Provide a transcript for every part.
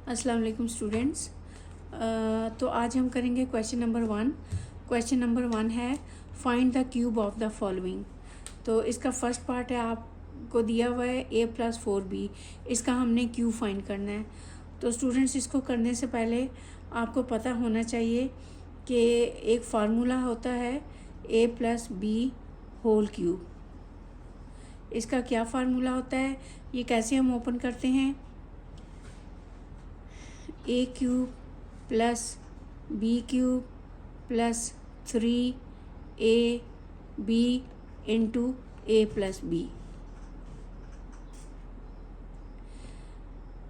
अस्सलाम वालेकुम स्टूडेंट्स। तो आज हम करेंगे क्वेश्चन नंबर 1। क्वेश्चन नंबर 1 है find the cube of the following. तो इसका फर्स्ट पार्ट है, आपको दिया हुआ है a+4b। इसका हमने क्यूब फाइंड करना है। तो स्टूडेंट्स, इसको करने से पहले आपको पता होना चाहिए कि एक फार्मूला होता है a+b होल क्यूब। इसका क्या फार्मूला होता है, ये कैसे हम ओपन करते हैं? A cube plus B cube plus 3ab into a+b।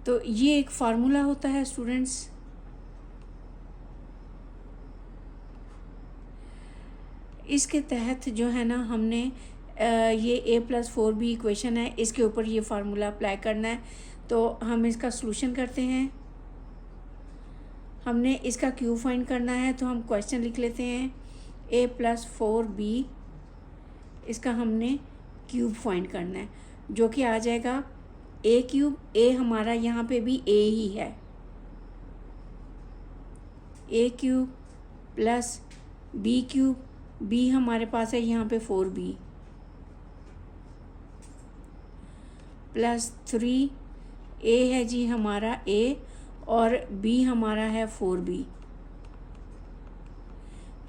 तो ये एक फार्मूला होता है स्टूडेंट्स। इसके तहत जो है ना, हमने ये a+4b इक्वेशन है, इसके ऊपर ये फार्मूला अप्लाई करना है। तो हम इसका सॉल्यूशन करते हैं। हमने इसका क्यूब फाइंड करना है, तो हम क्वेश्चन लिख लेते हैं a+4b। इसका हमने क्यूब फाइंड करना है, जो कि आ जाएगा a क्यूब। a हमारा यहाँ पे भी a ही है, a cube plus b cube. b हमारे पास है यहाँ पे 4b प्लस 3a है जी हमारा a, और b हमारा है 4b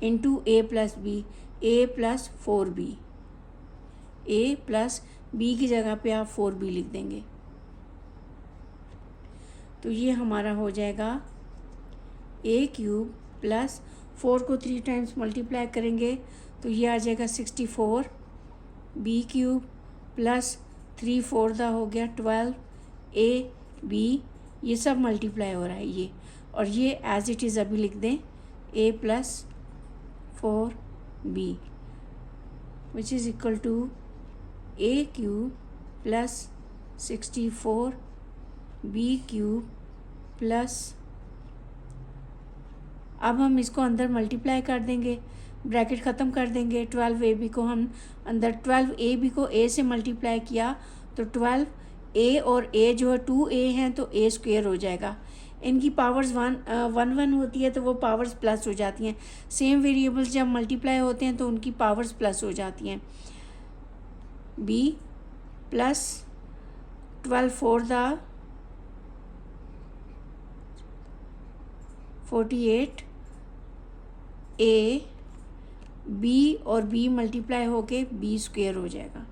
into a+b, a+4b। a plus b की जगह पे आप 4b लिख देंगे। तो ये हमारा हो जाएगा a क्यूब प्लस 4 को 3 टाइम्स मल्टीप्लाई करेंगे तो ये आ जाएगा 64। b क्यूब प्लस 3 4 दा हो गया 12, a b ये सब मल्टीप्लाई हो रहा है ये, और ये एज इट इज़ अभी लिख दें a+4b which is equal to a cube plus 64 b cube plus, अब हम इसको अंदर मल्टीप्लाई कर देंगे, ब्रैकेट ख़त्म कर देंगे। 12ab को हम अंदर 12ab को a से मल्टीप्लाई किया तो 12a और a जो है 2a हैं, तो a स्क्वेयर हो जाएगा। इनकी पावर्स 1 होती है, तो वो पावर्स प्लस हो जाती हैं। सेम वेरिएबल्स जब मल्टीप्लाई होते हैं तो उनकी पावर्स प्लस हो जाती हैं। b प्लस 12 4 दा 48, a b और b मल्टीप्लाई होके b स्क्वेयर हो जाएगा।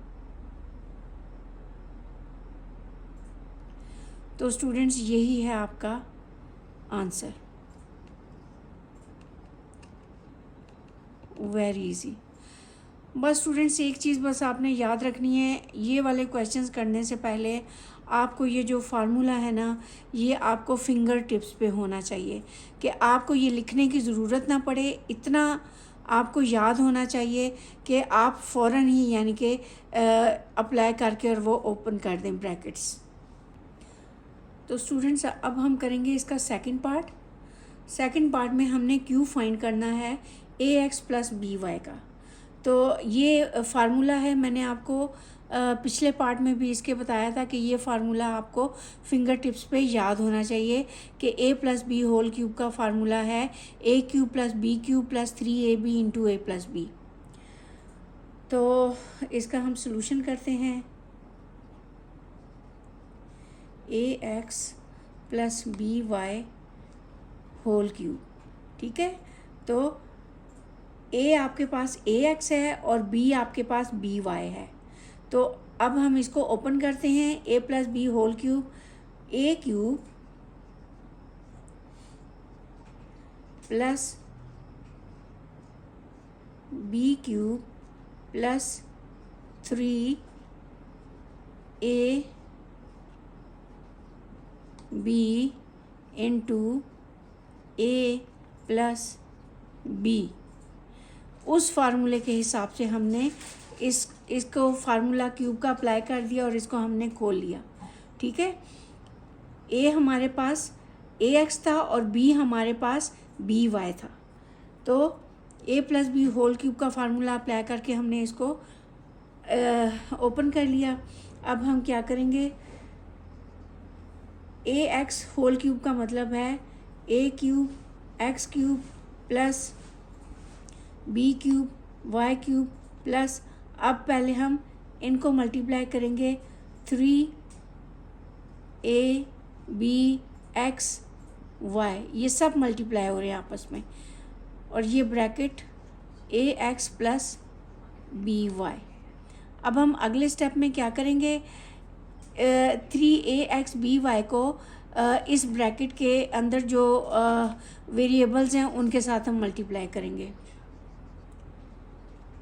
तो स्टूडेंट्स, यही है आपका आंसर। Very easy. बस स्टूडेंट्स, एक चीज़ बस आपने याद रखनी है, ये वाले क्वेश्चंस करने से पहले आपको ये जो फार्मूला है ना, ये आपको फिंगर टिप्स पे होना चाहिए, कि आपको ये लिखने की ज़रूरत ना पड़े। इतना आपको याद होना चाहिए कि आप फ़ौरन ही यानी कि अप्लाई करके और वो ओपन कर दें ब्रैकेट्स। तो स्टूडेंट्स, अब हम करेंगे इसका सेकंड पार्ट। सेकंड पार्ट में हमने क्यूब फाइंड करना है ax प्लस by का। तो ये फार्मूला है, मैंने आपको पिछले पार्ट में भी इसके बताया था कि ये फार्मूला आपको फिंगर टिप्स पे याद होना चाहिए कि a+b होल क्यूब का फार्मूला है a cube plus b cube plus 3ab into a+b। तो इसका हम सॉल्यूशन करते हैं। ax plus by whole cube, ठीक है। तो a आपके पास ax है और b आपके पास by है। तो अब हम इसको ओपन करते हैं। a+b whole cube, a cube plus b cube plus 3ab into a+b। उस फार्मूले के हिसाब से हमने इसको फार्मूला क्यूब का अप्लाई कर दिया और इसको हमने खोल लिया, ठीक है। a हमारे पास ax था और b हमारे पास by था। तो a+b होल क्यूब का फार्मूला अप्लाई करके हमने इसको ओपन कर लिया। अब हम क्या करेंगे, ए एक्स होल क्यूब का मतलब है a cube x cube plus B cube Y cube plus, अब पहले हम इनको मल्टीप्लाई करेंगे, 3ab ये सब मल्टीप्लाई हो रहे हैं आपस में, और ये ब्रैकेट ax प्लस by। अब हम अगले स्टेप में क्या करेंगे, 3axby को इस ब्रैकेट के अंदर जो वेरिएबल्स हैं उनके साथ हम मल्टीप्लाई करेंगे,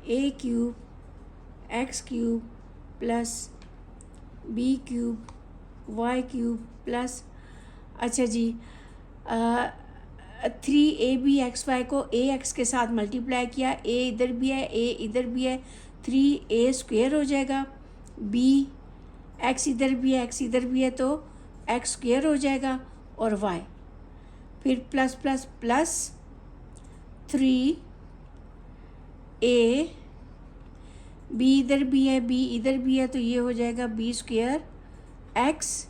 a cube x cube plus B cube Y cube plus, अच्छा जी, 3ab(xy) को ax के साथ मल्टीप्लाई किया, a इधर भी है a इधर भी है, 3a² हो जाएगा, b x इधर भी है x इधर भी है तो x² हो जाएगा, और y फिर plus plus plus 3a, b इधर भी है b इधर भी है तो ये हो जाएगा b² x,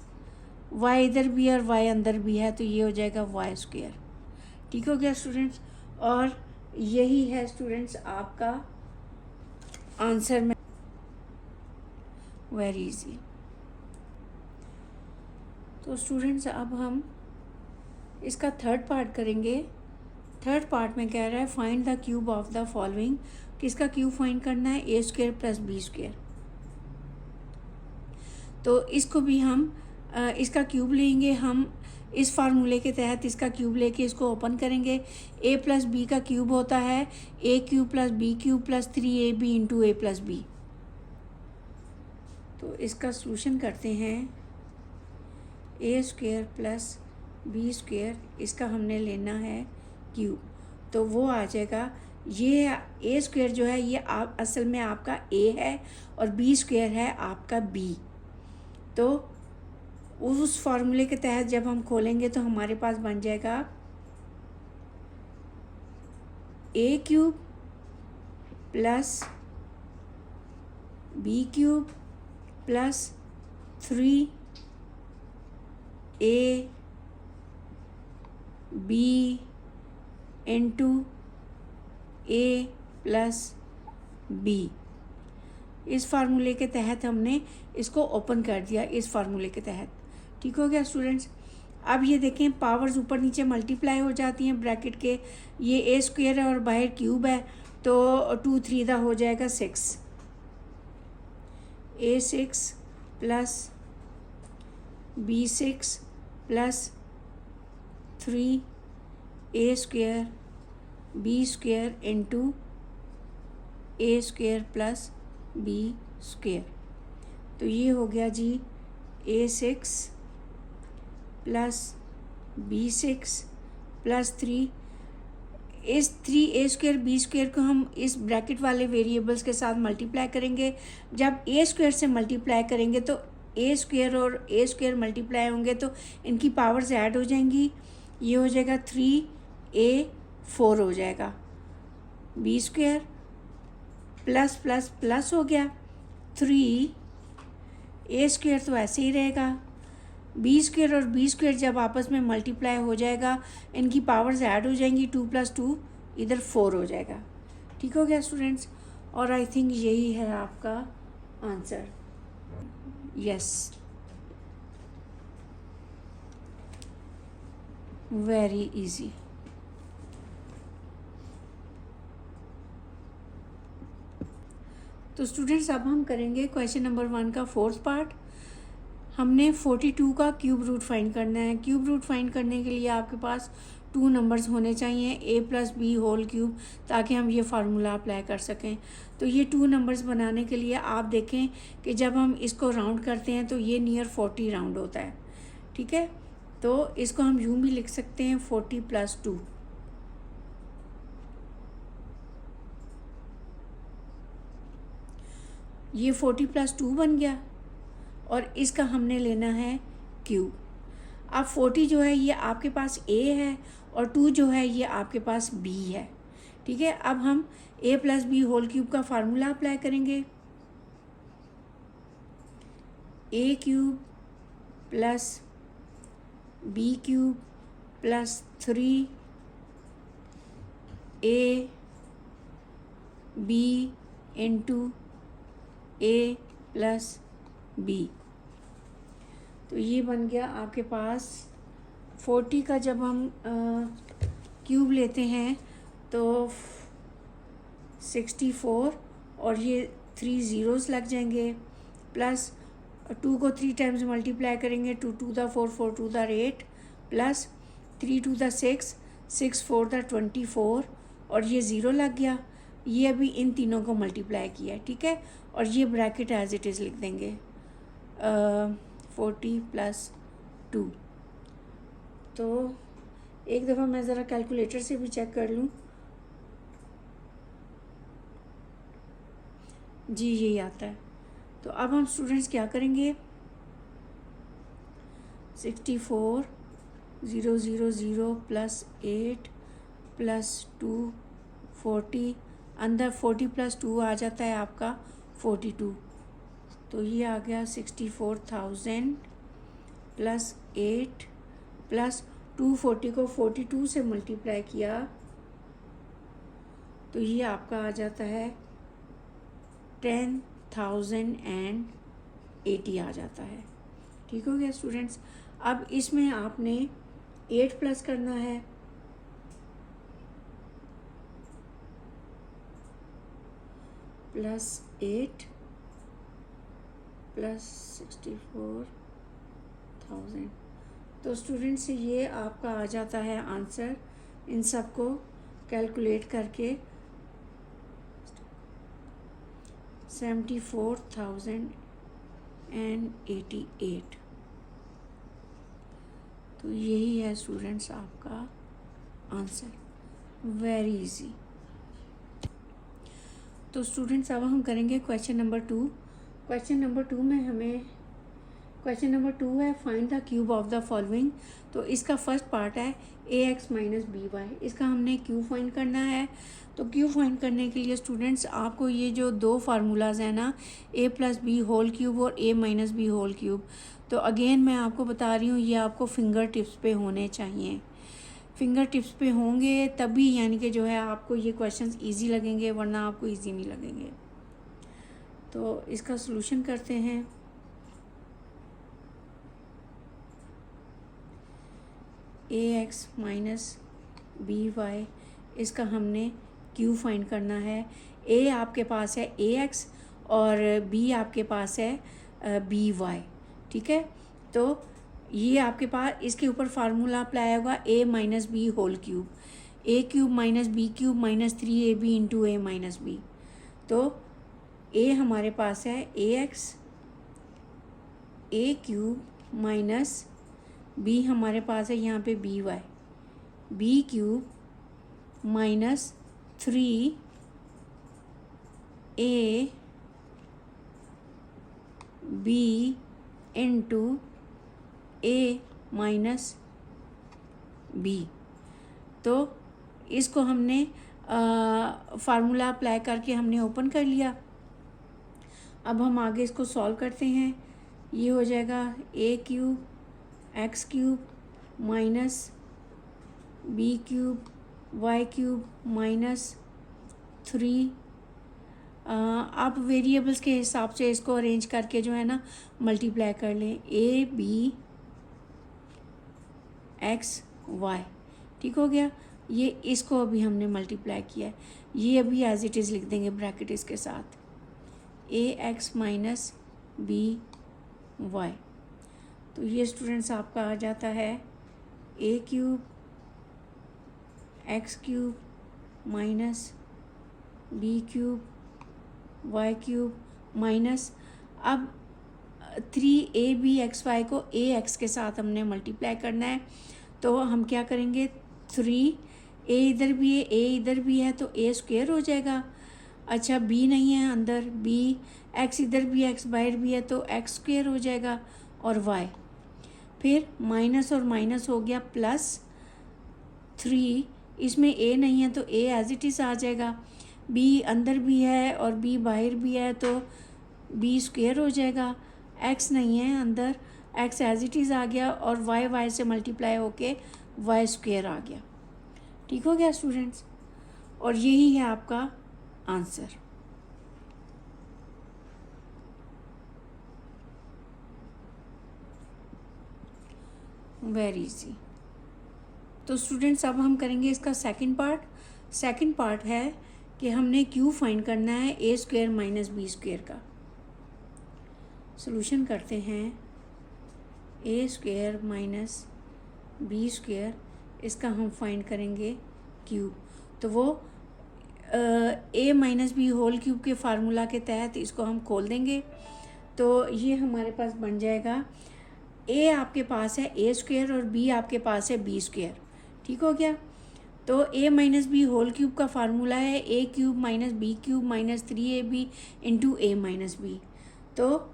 y इधर भी है और y अंदर भी है तो ये हो जाएगा y²। ठीक हो गया स्टूडेंट्स, और यही है स्टूडेंट्स आपका आंसर में, वेरी इजी। तो स्टूडेंट्स अब हम इसका थर्ड पार्ट करेंगे। थर्ड पार्ट में कह रहा है find the cube of the following, किसका क्यूब फाइंड करना है, a² प्लस b²। तो इसको भी हम इसका क्यूब लेंगे, हम इस फार्मूले के तहत इसका क्यूब लेके इसको ओपन करेंगे। a प्लस बी का क्यूब होता है a cube plus B cube plus 3ab into a plus B. तो इसका सॉल्यूशन करते हैं, a² प्लस b², इसका हमने लेना है क्यूब, तो वो आ जाएगा, ये a² जो है ये आप असल में आपका a है और b² है आपका b। तो उस फार्मूले के तहत जब हम खोलेंगे तो हमारे पास बन जाएगा a cube plus b cube plus 3ab into a plus b। इस फार्मूले के तहत हमने इसको ओपन कर दिया, इस फार्मूले के तहत। ठीक हो गया स्टूडेंट्स। अब ये देखें पावर्स ऊपर नीचे मल्टीप्लाई हो जाती हैं ब्रैकेट के, ये a² है और बाहर क्यूब है तो 2 3 हो जाएगा 6, a6 plus b6 plus 3a² b² into a² plus b²। तो ये हो गया जी a6 प्लस b6 प्लस 3, इस 3a² b² को हम इस ब्रैकेट वाले वेरिएबल्स के साथ मल्टीप्लाई करेंगे। जब a² से मल्टीप्लाई करेंगे तो a² और a² मल्टीप्लाई होंगे तो इनकी पावर्स ऐड हो जाएंगी, ये हो जाएगा 3a4 हो जाएगा, b² प्लस प्लस प्लस हो गया, 3a² तो ऐसे ही रहेगा, b² और b² जब आपस में मल्टीप्लाई हो जाएगा इनकी पावर्स ऐड हो जाएंगी, 2 + 2 इधर 4 हो जाएगा। ठीक हो गया स्टूडेंट्स, और आई थिंक यही है आपका आंसर। Yes, very easy. तो स्टूडेंट्स अब हम करेंगे क्वेश्चन नंबर 1 का फोर्थ पार्ट। हमने 42 का क्यूब रूट फाइंड करना है। क्यूब रूट फाइंड करने के लिए आपके पास 2 नंबर्स होने चाहिए, a plus B whole cube, ताकि हम ये फार्मूला अप्लाई कर सकें। तो ये 2 नंबर्स बनाने के लिए आप देखें कि जब हम इसको राउंड करते हैं तो ये नियर 40 राउंड होता है। ठीक है, तो इसको हम यूँ भी लिख सकते हैं 40 + 2। ये 40 + 2 बन गया और इसका हमने लेना है क्यूब। अब 40 जो है ये आपके पास a है और 2 जो है ये आपके पास b है। ठीक है, अब हम a plus B whole cube का फार्मूला अप्लाई करेंगे। a cube plus B cube plus 3 A B into A plus B. तो ये बन गया आपके पास 40 का जब हम क्यूब लेते हैं तो 64 और ये 3 ज़ीरोज़ लग जाएंगे, प्लस 2 को 3 टाइम्स मल्टीप्लाई करेंगे, 2 2 the 4 4 2 the 8 plus 3 2 the 6 6 4 the 24 और ये ज़ीरो लग गया। ये अभी इन तीनों को मल्टीप्लाई किया, ठीक है, और ये ब्रैकेट एज इट इज़ लिख देंगे 40 प्लस 2। तो एक दफ़ा मैं ज़रा कैलकुलेटर से भी चेक कर लूँ। जी यही आता है। तो अब हम स्टूडेंट्स क्या करेंगे, 64 0 0 0 प्लस 8 प्लस 2 40, अंदर 40 प्लस 2 आ जाता है आपका 42। तो ये आ गया 64,000 प्लस 8 प्लस 240 को 42 से मल्टीप्लाई किया तो ये आपका आ जाता है 10,080 आ जाता है। ठीक हो गया स्टूडेंट्स। अब इसमें आपने 8 प्लस करना है, प्लस 8 प्लस 64,000। तो स्टूडेंट्स ये आपका आ जाता है आंसर, इन सब को कैलकुलेट करके 74,088। तो यही है स्टूडेंट्स आपका आंसर, वेरी इजी। तो स्टूडेंट्स अब हम करेंगे क्वेश्चन नंबर 2। क्वेश्चन नंबर 2 में हमें क्वेश्चन नंबर 2 है find the cube of the following. तो इसका फर्स्ट पार्ट है ax माइनस बी वाई, इसका हमने क्यूब फाइंड करना है। तो क्यूब फाइंड करने के लिए स्टूडेंट्स आपको ये जो दो फार्मूलाज हैं ना, a plus B whole cube और a minus B whole cube, तो अगेन मैं आपको बता रही हूँ ये आपको फिंगर टिप्स पे होने चाहिए। फिंगर टिप्स पे होंगे तभी यानी कि जो है आपको ये क्वेश्चंस इजी लगेंगे, वरना आपको इजी नहीं लगेंगे। तो इसका सलूशन करते हैं। ax माइनस बी वाई, इसका हमने क्यू फाइंड करना है। a आपके पास है ax और b आपके पास है बी वाई, ठीक है। तो ये आपके पास इसके ऊपर फार्मूला अप्लाई होगा a minus B whole cube, a cube minus B cube minus 3ab into a minus B. तो a हमारे पास है ax a cube minus b हमारे पास है यहाँ पे B Y, B cube minus 3a b into a minus B. तो इसको हमने फार्मूला अप्लाई करके हमने ओपन कर लिया। अब हम आगे इसको सॉल्व करते हैं। ये हो जाएगा a cube x cube minus B cube Y cube minus 3। आप वेरिएबल्स के हिसाब से इसको अरेंज करके जो है ना मल्टीप्लाई कर लें, ए बी एक्स वाई, ठीक हो गया। ये इसको अभी हमने मल्टीप्लाई किया है, ये अभी एज इट इज़ लिख देंगे ब्रैकेट इसके साथ, a x minus b y. तो ये स्टूडेंट्स आपका आ जाता है a cube x cube minus B cube Y cube minus, अब 3ab(xy) को ax के साथ हमने मल्टीप्लाई करना है। तो हम क्या करेंगे, 3a इधर भी है a इधर भी है तो a स्क्वायर हो जाएगा। अच्छा b नहीं है अंदर, b x इधर भी है x बाहर भी है तो x स्क्वायर हो जाएगा और y, फिर माइनस और माइनस हो गया प्लस 3, इसमें a नहीं है तो a एज इट इज़ आ जाएगा, b अंदर भी है और b बाहर भी है तो b स्क्वायर हो जाएगा, x नहीं है अंदर, एक्स एज इट इज़ आ गया और वाई वाई से मल्टीप्लाई होके वाई स्क्वेयर आ गया। ठीक हो गया स्टूडेंट्स, और यही है आपका आंसर। Very easy. तो स्टूडेंट्स अब हम करेंगे इसका सेकंड पार्ट। सेकंड पार्ट है कि हमने क्यू फाइंड करना है ए स्क्वेयर माइनस बी स्क्वेयर का। सॉल्यूशन करते हैं। ए स्क्वेयर माइनस बी स्क्वेयर, इसका हम फाइंड करेंगे क्यूब। तो वो ए माइनस बी होल क्यूब के फार्मूला के तहत इसको हम खोल देंगे। तो ये हमारे पास बन जाएगा, ए आपके पास है ए स्क्वेयर और बी आपके पास है बी स्क्वेयर। ठीक हो गया। तो a minus B whole cube का फार्मूला है a cube minus B cube minus 3ab into a minus B. तो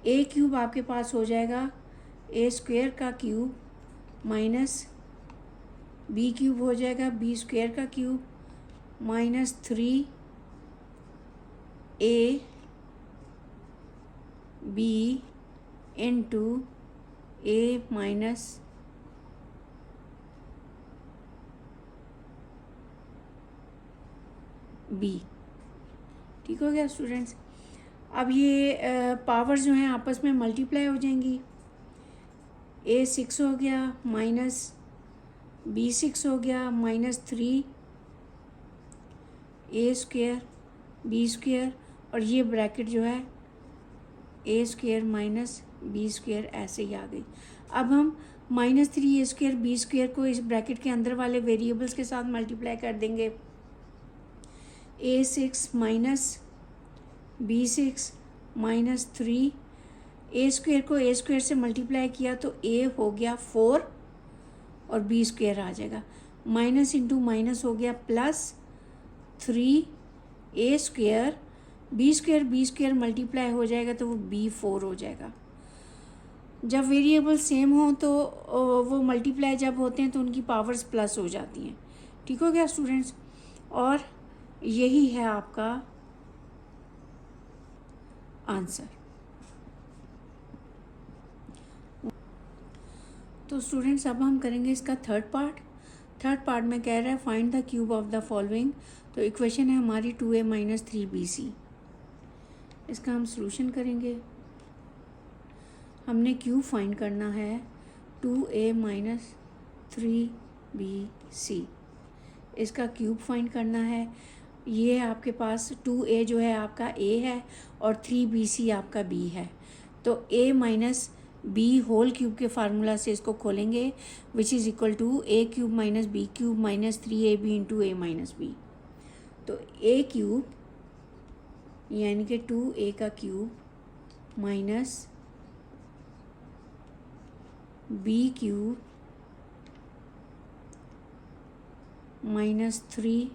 ए क्यूब आपके पास हो जाएगा ए स्क्वेयर का क्यूब माइनस बी क्यूब हो जाएगा बी स्क्वेयर का cube minus 3a b into a minus b. ठीक हो गया स्टूडेंट्स। अब ये पावर जो हैं आपस में मल्टीप्लाई हो जाएंगी। ए 6 हो गया माइनस बी 6 हो गया माइनस 3 ए स्क्वेयर बी स्क्वेयर, और ये ब्रैकेट जो है ए स्क्वेयर माइनस बी स्क्वेयर ऐसे ही आ गई। अब हम माइनस 3 ए स्क्वेयर बी स्क्वेयर को इस ब्रैकेट के अंदर वाले वेरिएबल्स के साथ मल्टीप्लाई कर देंगे। ए 6 माइनस बी 6 माइनस 3 ए स्क्वेयर को ए स्क्वेयर से मल्टीप्लाई किया तो ए हो गया 4 और बी स्क्वेयर आ जाएगा। माइनस इंटू माइनस हो गया प्लस 3 ए स्क्वेयर बी स्क्वेयर मल्टीप्लाई हो जाएगा तो वो बी 4 हो जाएगा। जब वेरिएबल सेम हो तो वो मल्टीप्लाई जब होते हैं तो उनकी पावर्स प्लस हो जाती हैं। ठीक हो गया स्टूडेंट्स, और यही है आपका आंसर। तो स्टूडेंट्स अब हम करेंगे इसका थर्ड पार्ट में कह रहा है find the cube of the following. तो इक्वेशन है हमारी 2a माइनस 3bc। इसका हम सॉल्यूशन करेंगे। हमने क्यूब फाइंड करना है 2a माइनस 3bc। इसका क्यूब फाइंड करना है। ये आपके पास 2a जो है आपका a है और 3bc आपका b है। तो a minus b whole cube के फार्मूला से इसको खोलेंगे, which is equal to a cube minus b cube minus 3ab into a minus b। तो a क्यूब यानी कि 2a का cube minus b cube minus 3a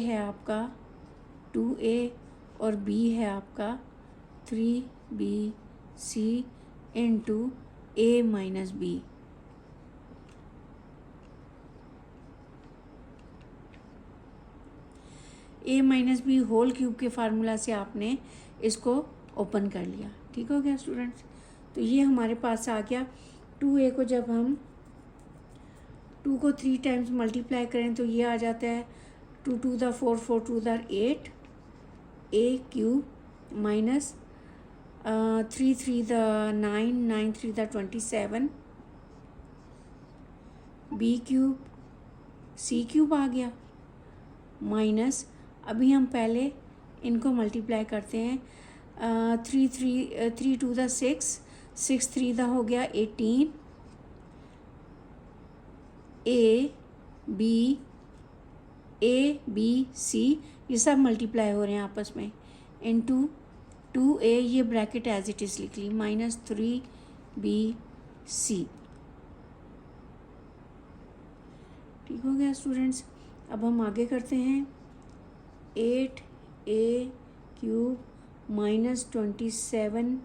है आपका 2a और b है आपका 3bc into a minus b। a minus B whole cube के फार्मूला से आपने इसको ओपन कर लिया। ठीक हो गया स्टूडेंट्स। तो ये हमारे पास आ गया 2a को जब हम 2 को 3 टाइम्स मल्टीप्लाई करें तो ये आ जाता है 2 to the 4 4 to the 8 a cube minus 3 3 the 9 9 3 the 27 b cube c cube आ गया माइनस, अभी हम पहले इनको मल्टीप्लाई करते हैं। 3 टू द 6 6 3 द हो गया 18 a b c, ये सब मल्टीप्लाई हो रहे हैं आपस में इनटू 2a, ये ब्रैकेट एज इट इज़ लिख ली माइनस 3bc। ठीक हो गया स्टूडेंट्स। अब हम आगे करते हैं 8a cube minus 27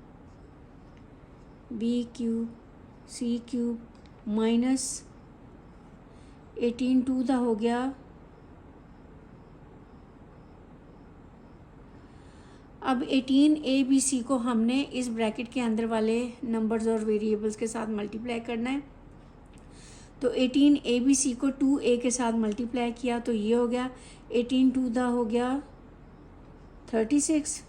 b cube c cube minus 18 टू द हो गया। अब 18ABC को हमने इस ब्रैकेट के अंदर वाले नंबर्स और वेरिएबल्स के साथ मल्टीप्लाई करना है। तो 18ABC को 2A के साथ मल्टीप्लाई किया तो ये हो गया 18 2 दा हो गया 36।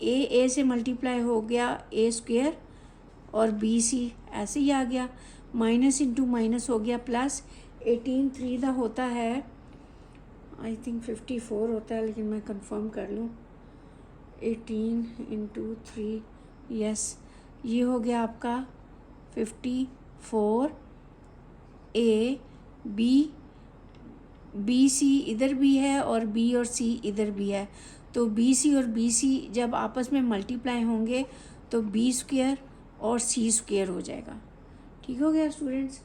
A से मल्टीप्लाई हो गया A स्क्वेयर और BC ऐसे ही आ गया, माइनस इंटू माइनस हो गया प्लस। 18 3 दा होता है आई थिंक 54 होता है, लेकिन मैं कंफर्म कर लूँ। 18 इंटू 3 यस, ये हो गया आपका 54। A B C इधर भी है और B और C इधर भी है, तो BC और BC जब आपस में मल्टीप्लाई होंगे तो B स्क्वेयर और C स्क्वेयर हो जाएगा। ठीक हो गया स्टूडेंट्स,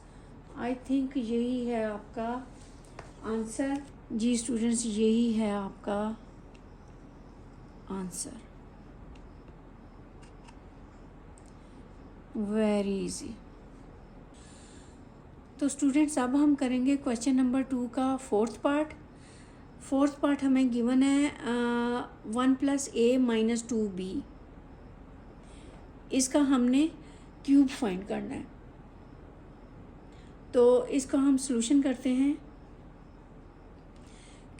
आई थिंक यही है आपका आंसर। जी स्टूडेंट्स, यही है आपका आंसर। Very easy. तो स्टूडेंट्स अब हम करेंगे क्वेश्चन नंबर 2 का फोर्थ पार्ट हमें गिवन है 1 + A - 2B। इसका हमने क्यूब फाइंड करना है, तो इसका हम सॉल्यूशन करते हैं।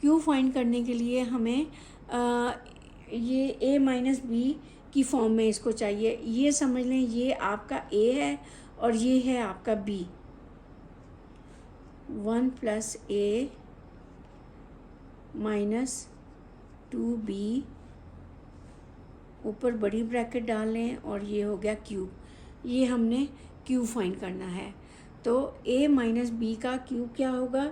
क्यूब फाइंड करने के लिए हमें ये A - B की फॉर्म में इसको चाहिए। ये समझ लें ये आपका A है और ये है आपका B। 1 + A - 2B, ऊपर बड़ी ब्रैकेट डाल लें और ये हो गया क्यूब। ये हमने क्यूब फाइंड करना है। तो A - B का क्यूब क्या होगा?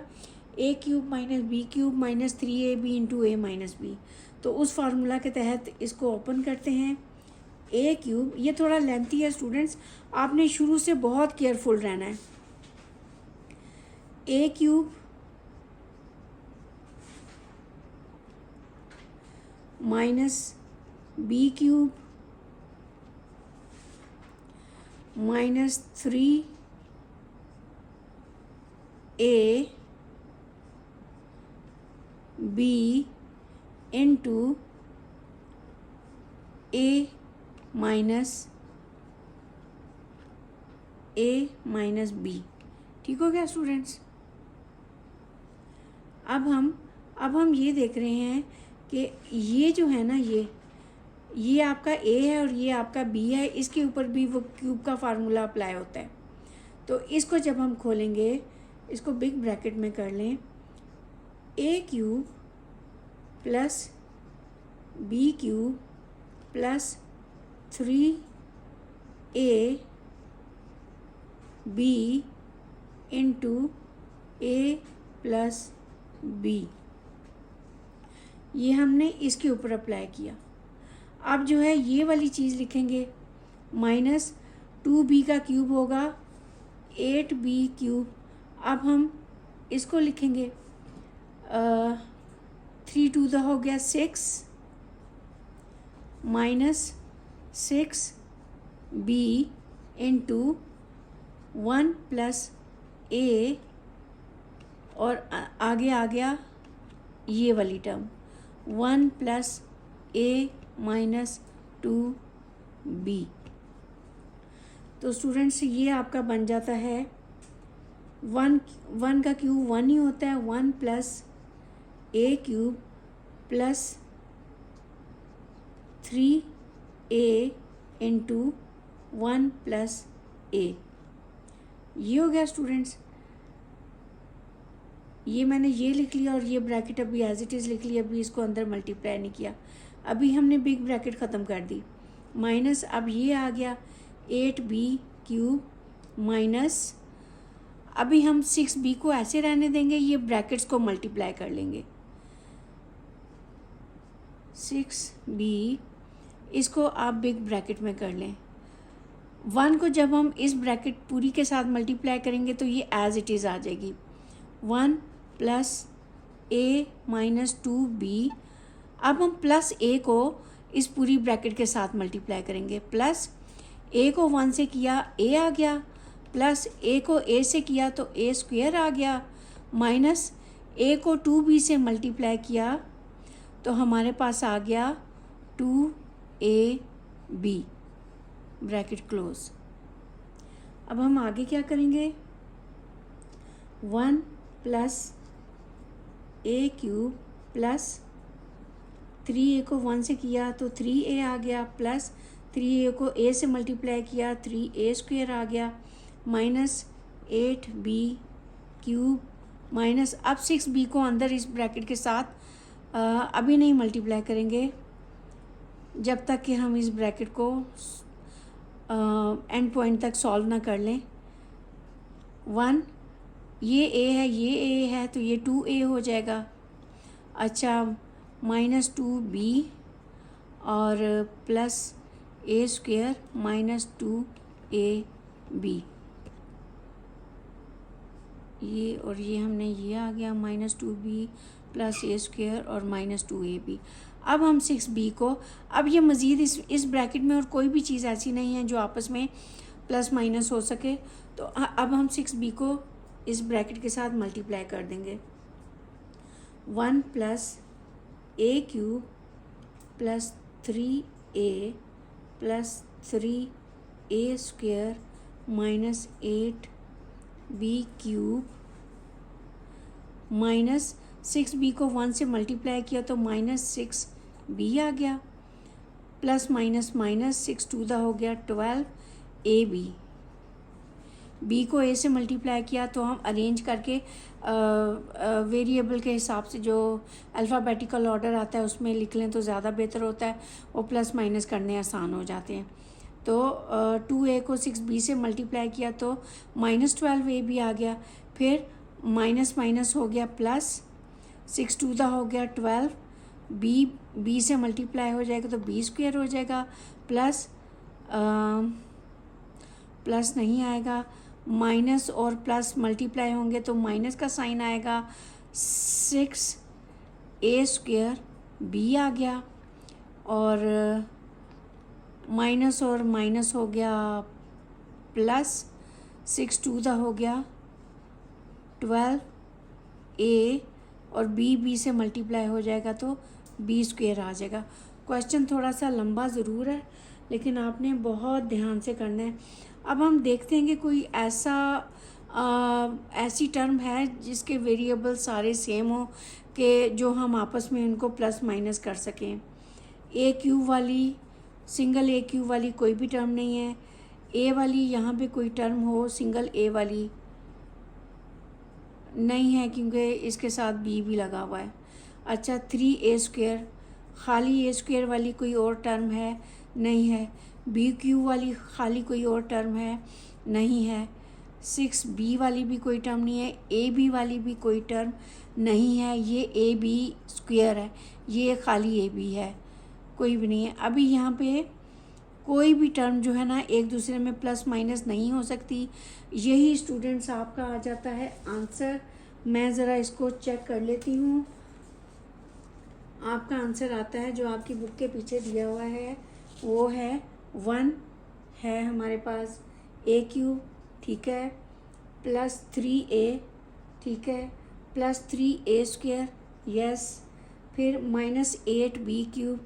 A³ - B³ -3AB × A - B। तो उस फार्मूला के तहत इसको ओपन करते हैं। A³, ये थोड़ा लेंथी है स्टूडेंट्स, आपने शुरू से बहुत केयरफुल रहना है। A³ - B³ -3AB × A - B। ठीक हो गया स्टूडेंट्स। अब हम ये देख रहे हैं कि ये जो है ना, ये आपका A है और ये आपका B है, इसके ऊपर भी वो क्यूब का फार्मूला अप्लाई होता है। तो इसको जब हम खोलेंगे, इसको बिग ब्रैकेट में कर लें, A³ + B³ + 3AB × A + B। ये हमने इसके ऊपर अप्लाई किया। अब जो है ये वाली चीज़ लिखेंगे, -2B का क्यूब होगा 8B³। अब हम इसको लिखेंगे 3 2 दा हो गया 6 -6B × 1 + A, और आगे आ गया ये वाली टर्म 1 + A - 2B। तो स्टूडेंट्स ये आपका बन जाता है 1 का क्यूब 1 ही होता है, 1 + A³ + 3A × 1 + A। ये हो गया स्टूडेंट्स। ये मैंने ये लिख लिया और ये ब्रैकेट अभी एज इट इज़ लिख लिया, अभी इसको अंदर मल्टीप्लाई नहीं किया। अभी हमने बिग ब्रैकेट ख़त्म कर दी, माइनस अब ये आ गया 8B³ माइनस, अभी हम 6B को ऐसे रहने देंगे, ये ब्रैकेट्स को मल्टीप्लाई कर लेंगे। 6B, इसको आप बिग ब्रैकेट में कर लें। 1 को जब हम इस ब्रैकेट पूरी के साथ मल्टीप्लाई करेंगे तो ये एज इट इज़ आ जाएगी 1 + A - 2B। अब हम +A को इस पूरी ब्रैकेट के साथ मल्टीप्लाई करेंगे। प्लस A को 1 से किया A आ गया, प्लस A को A से किया तो A स्क्वेयर आ गया, माइनस A को 2B से मल्टीप्लाई किया तो हमारे पास आ गया 2ab ब्रैकेट क्लोज। अब हम आगे क्या करेंगे, 1 प्लस ए क्यूब प्लस 3a को 1 से किया तो 3a आ गया, प्लस 3a को a से मल्टीप्लाई किया 3a स्क्वायर आ गया, माइनस 8b क्यूब माइनस, अब 6b को अंदर इस ब्रैकेट के साथ अभी नहीं मल्टीप्लाई करेंगे जब तक कि हम इस ब्रैकेट को एंड पॉइंट तक सॉल्व ना कर लें। 1 ये a है, ये a है, तो ये 2a हो जाएगा। अच्छा, माइनस 2b और plus a square minus 2ab, ये और ये हमने ये आ गया minus 2b plus a square और माइनस 2ab। अब हम 6b को, अब ये मज़ीद इस ब्रैकेट में और कोई भी चीज़ ऐसी नहीं है जो आपस में प्लस माइनस हो सके, तो अब हम 6b को इस ब्रैकेट के साथ मल्टीप्लाई कर देंगे। 1 plus a cube plus 3a plus 3a square minus 8b cube minus 6b को 1 से मल्टीप्लाई किया तो माइनस 6b आ गया, प्लस माइनस माइनस 6 टू द हो गया 12ab। b को a से मल्टीप्लाई किया तो हम अरेंज करके वेरिएबल के हिसाब से जो अल्फ़ाबेटिकल ऑर्डर आता है उसमें लिख लें तो ज़्यादा बेहतर होता है, वो प्लस माइनस करने आसान हो जाते हैं। तो 2a को 6b से मल्टीप्लाई किया तो माइनस 12ab आ गया, फिर माइनस माइनस हो गया प्लस 6 टू द हो गया 12, b से मल्टीप्लाई हो जाएगा तो b स्क्वायर हो जाएगा, प्लस प्लस नहीं आएगा, माइनस और प्लस मल्टीप्लाई होंगे तो माइनस का साइन आएगा, 6a स्क्वायर b आ गया और माइनस और माइनस हो गया प्लस 6 टू द हो गया 12a और b से मल्टीप्लाई हो जाएगा तो b स्क्वायर आ जाएगा। क्वेश्चन थोड़ा सा लंबा ज़रूर है लेकिन आपने बहुत ध्यान से करना है। अब हम देखते हैं कि कोई ऐसी टर्म है जिसके वेरिएबल सारे सेम हो कि जो हम आपस में उनको प्लस माइनस कर सकें। ए क्यूब वाली, सिंगल ए क्यूब वाली कोई भी टर्म नहीं है, ए वाली यहाँ पे कोई टर्म हो सिंगल ए वाली नहीं है क्योंकि इसके साथ बी भी लगा हुआ है। अच्छा, 3a स्क्वायर, खाली a स्क्वायर वाली कोई और टर्म है नहीं है, b क्यूब वाली खाली कोई और टर्म है नहीं है, 6b वाली भी कोई टर्म नहीं है, ab वाली भी कोई टर्म नहीं है, ये ab स्क्वायर है, ये खाली ab है, कोई भी नहीं है। अभी यहाँ पे कोई भी टर्म जो है ना एक दूसरे में प्लस माइनस नहीं हो सकती। यही स्टूडेंट्स आपका आ जाता है आंसर। मैं ज़रा इसको चेक कर लेती हूँ। आपका आंसर आता है जो आपकी बुक के पीछे दिया हुआ है, वो है 1 है हमारे पास, a क्यूब ठीक है, प्लस 3a ठीक है, प्लस 3a स्क्वायर यस, फिर minus 8b cube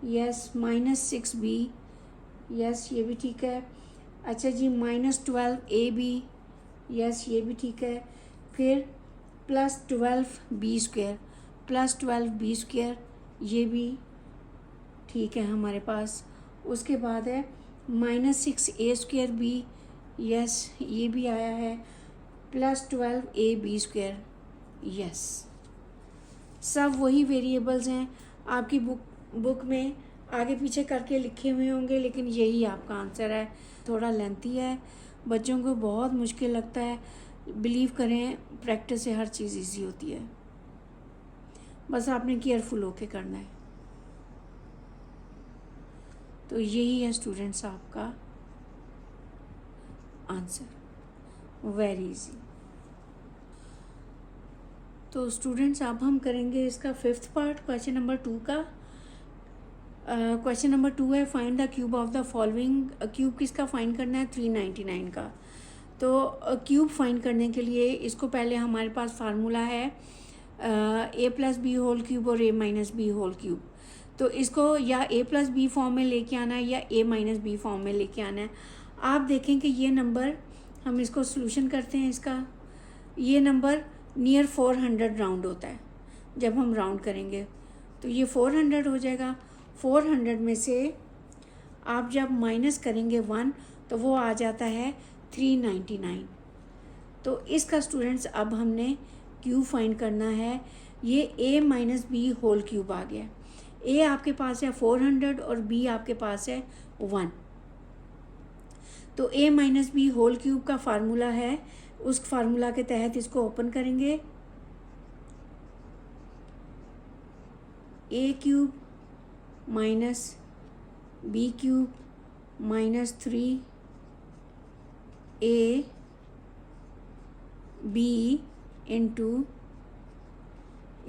yes, minus 6b yes ये भी ठीक है। अच्छा जी, माइनस 12ab यस ये भी ठीक है, फिर plus 12b square, plus 12b square ये भी ठीक है हमारे पास। उसके बाद है minus 6a square b yes ये भी आया है, प्लस 12ab स्क्वायर यस। सब वही वेरिएबल्स हैं आपकी बुक में आगे पीछे करके लिखे हुए होंगे, लेकिन यही आपका आंसर है। थोड़ा लेंथी है, बच्चों को बहुत मुश्किल लगता है। बिलीव करें, प्रैक्टिस से हर चीज़ इजी होती है, बस आपने केयरफुल होके करना है। तो यही है स्टूडेंट्स आपका आंसर, वेरी इजी। तो स्टूडेंट्स अब हम करेंगे इसका 5th पार्ट, क्वेश्चन नंबर 2 का। क्वेश्चन नंबर 2 है, find the cube of the following. Cube किसका फाइंड करना है? 399 का। तो क्यूब फाइंड करने के लिए इसको पहले हमारे पास फार्मूला है ए प्लस बी होल क्यूब और ए माइनस बी होल क्यूब। तो इसको या ए प्लस बी फॉर्म में लेके आना है या ए माइनस बी फॉर्म में लेके आना है। आप देखें कि ये नंबर, हम इसको सोल्यूशन करते हैं इसका, ये नंबर नियर 400 राउंड होता है जब हम राउंड करेंगे, तो ये 400 हो जाएगा। 400 में से आप जब माइनस करेंगे 1 तो वो आ जाता है 399। तो इसका स्टूडेंट्स अब हमने क्यूब फाइंड करना है। ये ए माइनस बी होल क्यूब आ गया। ए आपके पास है 400 और बी आपके पास है 1। तो a minus B whole cube का फार्मूला है, उस फार्मूला के तहत इसको ओपन करेंगे। A cube minus B cube minus 3 A B into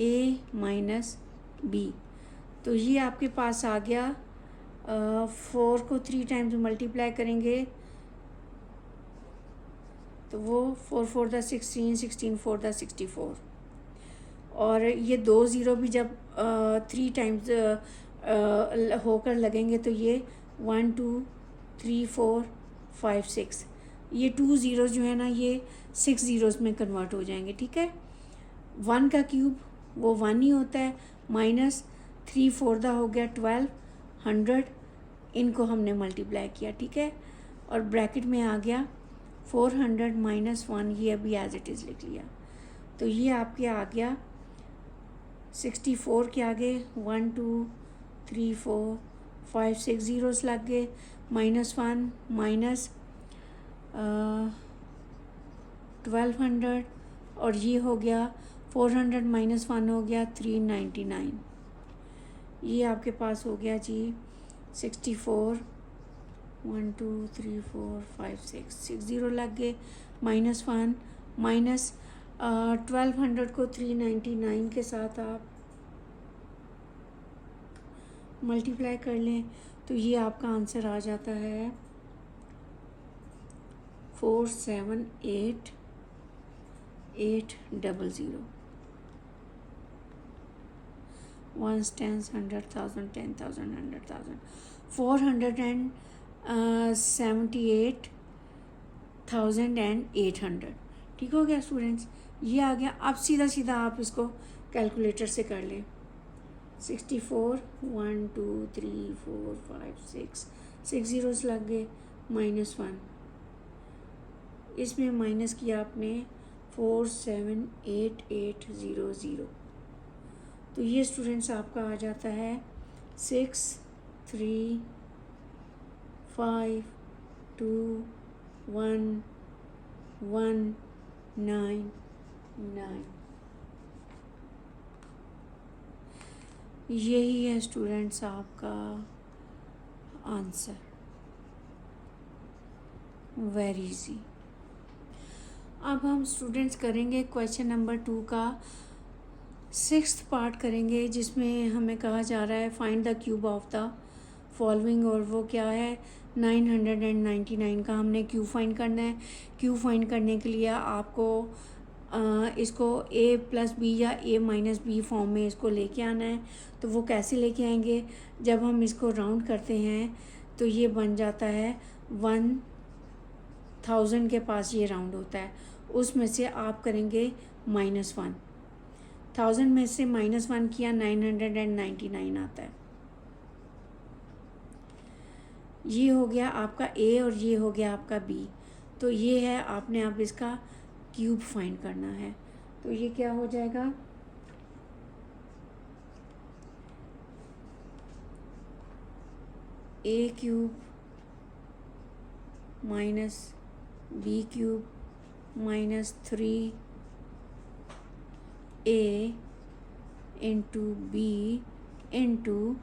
a minus B. तो ये आपके पास आ गया। 4 को 3 टाइम्स मल्टीप्लाई करेंगे तो वो 4 4 दा 16, 16 4 दा 64। और ये 2 ज़ीरो भी जब 3 टाइम्स होकर लगेंगे तो ये 1 2 3 4 5 6, ये 2 ज़ीरोज़ जो है ना ये 6 ज़ीरोज़ में कन्वर्ट हो जाएंगे। ठीक है, 1 का क्यूब वो 1 ही होता है, माइनस 3 4 दा हो गया 12, 100, इनको हमने मल्टीप्लाई किया। ठीक है, और ब्रैकेट में आ गया 400 माइनस 1, ये अभी एज इट इज़ लिख लिया। तो ये आपके आ गया 64 के आगे 1 2 3 4 5 6 ज़ीरोज़ लग गए, -1 माइनस 1200, और ये हो गया 400 माइनस 1 हो गया 399। ये आपके पास हो गया जी 64, 1 2 3 4 5 6 ज़ीरो लग गए, -1 माइनस 1200 को 399 के साथ आप मल्टीप्लाई कर लें तो ये आपका आंसर आ जाता है 478800। ones, tens, 100,000, 10,000, 100,000, 478,800। ठीक हो गया स्टूडेंट्स, ये आ गया। अब सीधा सीधा आप इसको कैलकुलेटर से कर लें। 64, 1 2 3 4 5 6 ज़ीरोज़ लग गए, -1, इसमें माइनस किया आपने 478800। तो ये स्टूडेंट्स आपका आ जाता है 635211199। यही है स्टूडेंट्स आपका आंसर, वेरी इजी। अब हम स्टूडेंट्स करेंगे क्वेश्चन नंबर 2 का 6th पार्ट करेंगे, जिसमें हमें कहा जा रहा है find the cube of the following, और वो क्या है 999 का हमने क्यूब फाइंड करना है। क्यूब फाइंड करने के लिए आपको इसको a प्लस बी या a माइनस बी फॉर्म में इसको लेके आना है। तो वो कैसे लेके आएंगे, जब हम इसको राउंड करते हैं तो ये बन जाता है 1000 के पास ये राउंड होता है, उसमें से आप करेंगे -1। 1000 में से -1 किया 999 आता है। ये हो गया आपका A और ये हो गया आपका B। तो ये है, आपने अब इसका क्यूब फाइंड करना है। तो ये क्या हो जाएगा, A cube minus B cube minus 3A into B into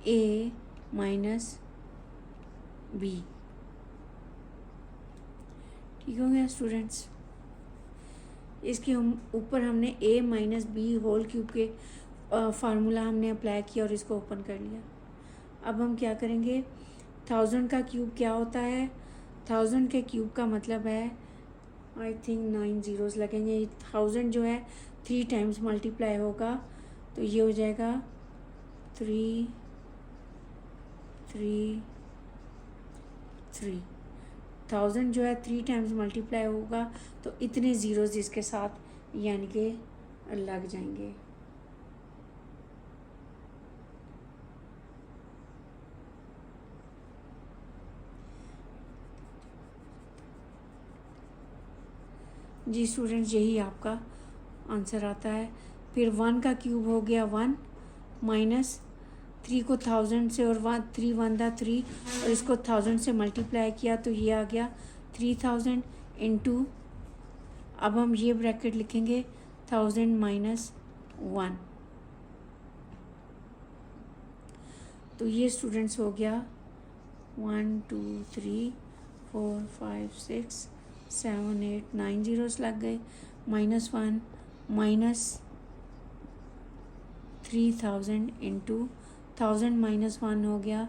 A minus B। ठीक हो गया स्टूडेंट्स। इसके ऊपर हमने A minus B whole cube के फार्मूला हमने अप्लाई किया और इसको ओपन कर लिया। अब हम क्या करेंगे, 1000 का क्यूब क्या होता है, 1000 के क्यूब का मतलब है आई थिंक 9 ज़ीरोज़ लगेंगे। 1000 जो है 3 टाइम्स मल्टीप्लाई होगा तो ये हो जाएगा 3 3 3। 1000 जो है 3 टाइम्स मल्टीप्लाई होगा तो इतने ज़ीरोज़ इसके साथ यानी कि लग जाएंगे। जी स्टूडेंट्स, यही आपका आंसर आता है। फिर 1 का क्यूब हो गया 1 माइनस 3 को 1000 से और 3 1 था 3 और इसको 1000 से मल्टीप्लाई किया तो ये आ गया 3000 इंटू, अब हम ये ब्रैकेट लिखेंगे 1000 माइनस 1। तो ये स्टूडेंट्स हो गया 1 2 3 4 5 6 7 8 9 ज़ीरोज़ लग गए। -1 माइनस 3000 इंटू 1000 माइनस 1 हो गया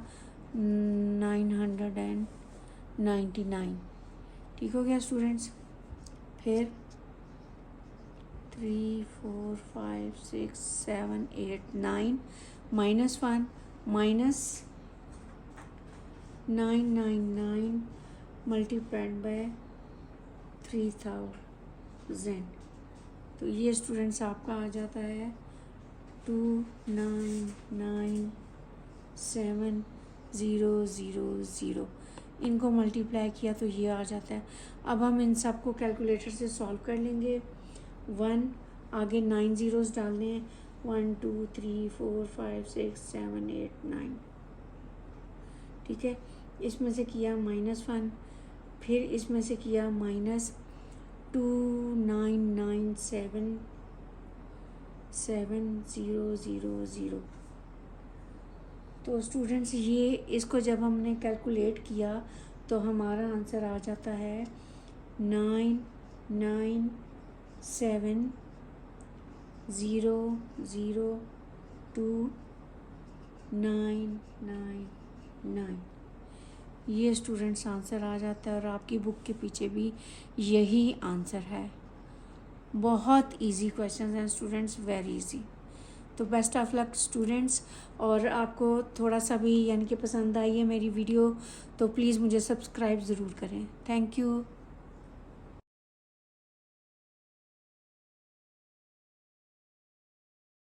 999। ठीक हो गया स्टूडेंट्स। फिर 3 4 5 6 7 8 9 -1 माइनस 999 मल्टीप्लाइड बाय 3000। तो ये स्टूडेंट्स आपका आ जाता है 2997000। इनको मल्टीप्लाई किया तो ये आ जाता है। अब हम इन सब को कैलकुलेटर से सॉल्व कर लेंगे। 1 आगे 9 ज़ीरोज़ डालने हैं 1 2 3 4 5 6 7 8 9। ठीक है, इसमें से किया -1, फिर इसमें से किया -29977000। तो स्टूडेंट्स ये इसको जब हमने कैलकुलेट किया तो हमारा आंसर आ जाता है 9970029999। ये स्टूडेंट्स आंसर आ जाता है और आपकी बुक के पीछे भी यही आंसर है। बहुत इजी क्वेश्चंस हैं स्टूडेंट्स, वेरी इजी। तो बेस्ट ऑफ लक स्टूडेंट्स। और आपको थोड़ा सा भी यानी कि पसंद आई है मेरी वीडियो तो प्लीज़ मुझे सब्सक्राइब ज़रूर करें। Thank you.